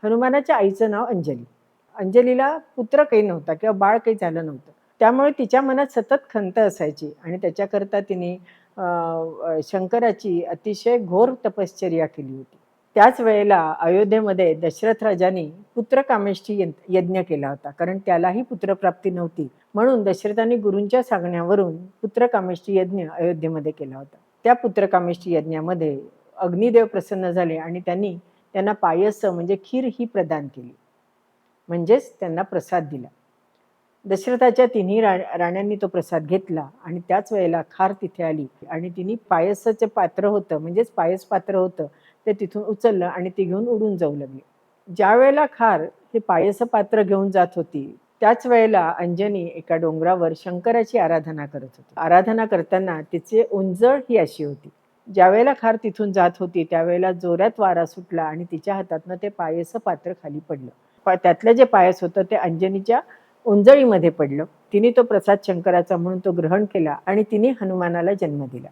हनुमानाच्या आईचं नाव अंजली. अंजलीला पुत्र काही नव्हता किंवा बाळ काही झालं नव्हतं. त्यामुळे तिच्या मनात सतत खंत असायची आणि त्याच्याकरता तिने शंकराची अतिशय घोर तपश्चर्या केली होती. त्याच वेळेला अयोध्येमध्ये दशरथ राजांनी पुत्रकामेष्ठी यज्ञ केला होता. कारण त्यालाही पुत्रप्राप्ती नव्हती. म्हणून दशरथांनी गुरूंच्या सांगण्यावरून पुत्रकामेष्ठी यज्ञ अयोध्येमध्ये केला होता. त्या पुत्रकामेष्ठी यज्ञामध्ये अग्निदेव प्रसन्न झाले आणि त्यांना पायस म्हणजे खीर ही प्रदान केली. म्हणजेच त्यांना प्रसाद दिला. दशरथाच्या तिन्ही राण्यांनी तो प्रसाद घेतला आणि त्याच वेळेला खार तिथे आली आणि तिने पायसाचे पात्र होतं म्हणजेच पायस पात्र होतं ते तिथून उचललं आणि ती घेऊन उडून जाऊ लागली. ज्या वेळेला खार हे पायस पात्र घेऊन जात होती त्याच वेळेला अंजनी एका डोंगरावर शंकराची आराधना करत होती. आराधना करताना तिचे ओंजळ ही अशी होती. ज्यावेळेला खार तिथून जात होती त्यावेळेला जोरात वारा सुटला आणि तिच्या हातातनं ते पायस पात्र खाली पडलं. त्यातलं जे पायस होतं ते अंजनीच्या ओंजळीमध्ये पडलं. तिने तो प्रसाद शंकराचा म्हणून तो ग्रहण केला आणि तिने हनुमानाला जन्म दिला.